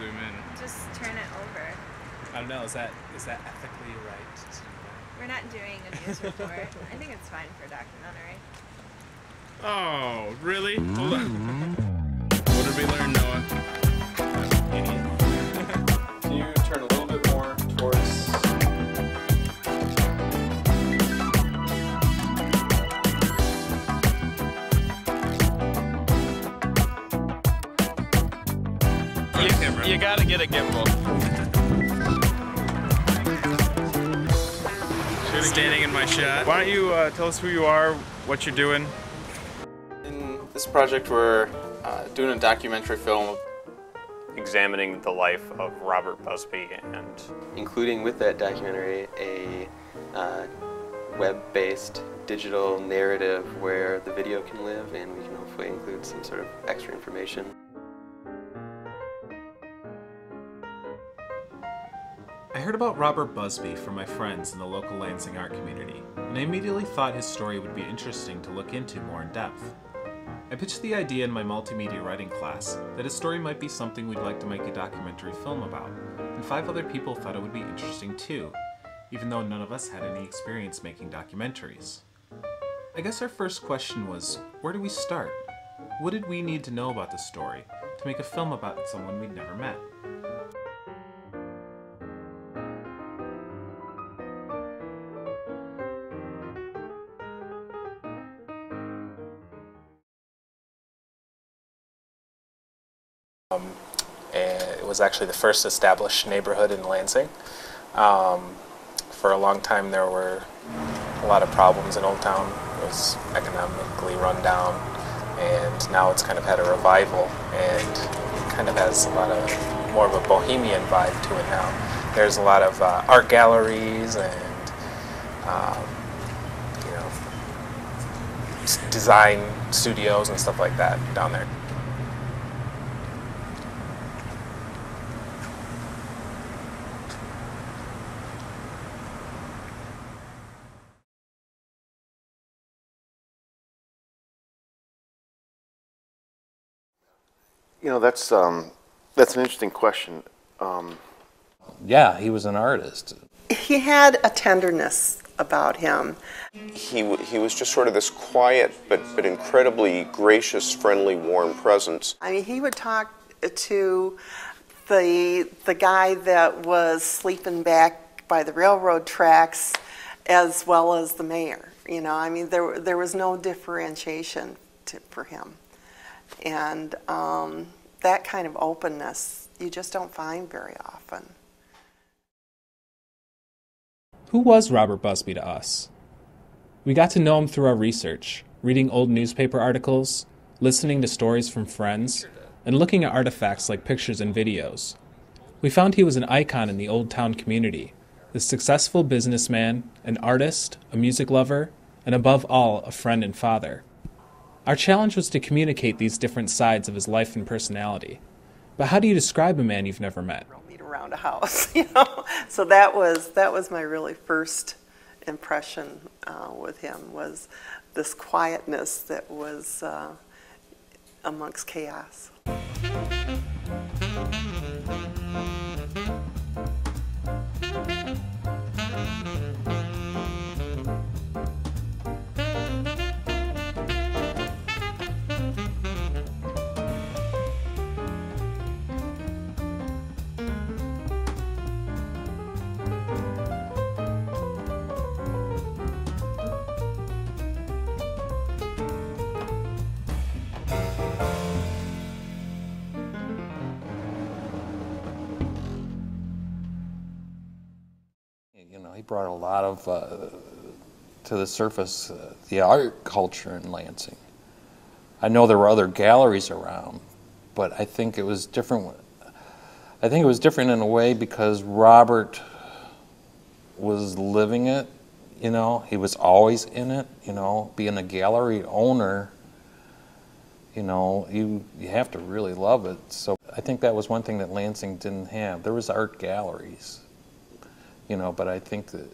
zoom in? Just turn it over. I don't know. Is that ethically right to do We're not doing a news report. I think it's fine for a documentary. that? Oh, really? Hold on. What did we learn, Noah? Idiot. Can you turn a little bit more towards... You gotta get a gimbal. Standing in my shot. Why don't you tell us who you are, what you're doing? In this project, we're doing a documentary film Examining the life of Robert Busby, and including with that documentary a web-based digital narrative where the video can live, and we can hopefully include some sort of extra information. I heard about Robert Busby from my friends in the local Lansing art community, and I immediately thought his story would be interesting to look into more in depth. I pitched the idea in my multimedia writing class that his story might be something we'd like to make a documentary film about, and 5 other people thought it would be interesting too, even though none of us had any experience making documentaries. I guess our first question was, where do we start? What did we need to know about the story to make a film about someone we'd never met? It was actually the first established neighborhood in Lansing. For a long time there were a lot of problems in Old Town. It was economically run down, and now it's kind of had a revival and kind of has a lot of more of a bohemian vibe to it now. There's a lot of art galleries and you know, design studios and stuff like that down there. You know, that's an interesting question. Yeah, he was an artist. He had a tenderness about him. He was just sort of this quiet but incredibly gracious, friendly, warm presence. I mean, he would talk to the guy that was sleeping back by the railroad tracks as well as the mayor. You know, I mean, there was no differentiation for him. And that kind of openness you just don't find very often. Who was Robert Busby to us? We got to know him through our research, reading old newspaper articles, listening to stories from friends, and looking at artifacts like pictures and videos. We found he was an icon in the Old Town community, a successful businessman, an artist, a music lover, and above all, a friend and father. Our challenge was to communicate these different sides of his life and personality. But how do you describe a man you've never met? Meet around a house, you know. So that was my really first impression with him, was this quietness that was amongst chaos. You know, he brought a lot of to the surface the art culture in Lansing. I know there were other galleries around, but I think it was different. I think it was different in a way because Robert was living it. You know, he was always in it. You know, being a gallery owner, you know, you have to really love it. So I think that was one thing that Lansing didn't have. There was art galleries, you know, but I think that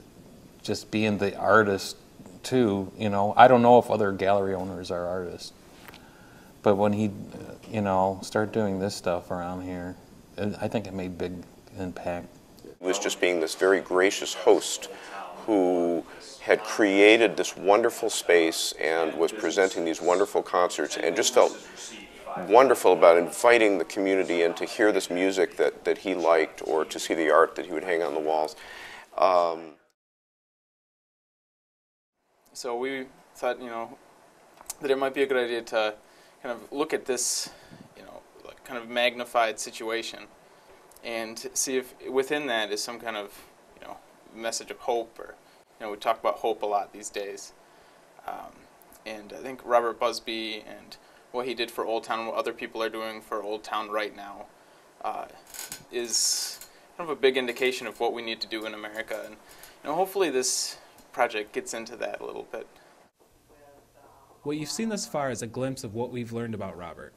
just being the artist too, you know, I don't know if other gallery owners are artists, but when he, you know, started doing this stuff around here, I think it made big impact. He was just being this very gracious host who had created this wonderful space and was presenting these wonderful concerts, and just felt wonderful about inviting the community in to hear this music that he liked, or to see the art that he would hang on the walls. So we thought, that it might be a good idea to kind of look at this, like kind of magnified situation, and see if within that is some kind of, message of hope, or, we talk about hope a lot these days. And I think Robert Busby and what he did for Old Town and what other people are doing for Old Town right now is kind of a big indication of what we need to do in America. And hopefully this project gets into that a little bit. What you've seen thus far is a glimpse of what we've learned about Robert.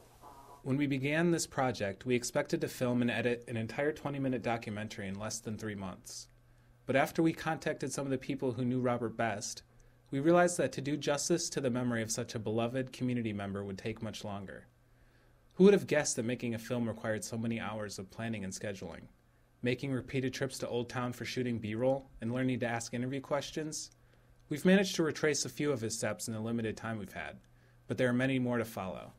When we began this project, we expected to film and edit an entire 20-minute documentary in less than 3 months. But after we contacted some of the people who knew Robert best, we realized that to do justice to the memory of such a beloved community member would take much longer. Who would have guessed that making a film required so many hours of planning and scheduling? Making repeated trips to Old Town for shooting B-roll and learning to ask interview questions? We've managed to retrace a few of his steps in the limited time we've had, but there are many more to follow.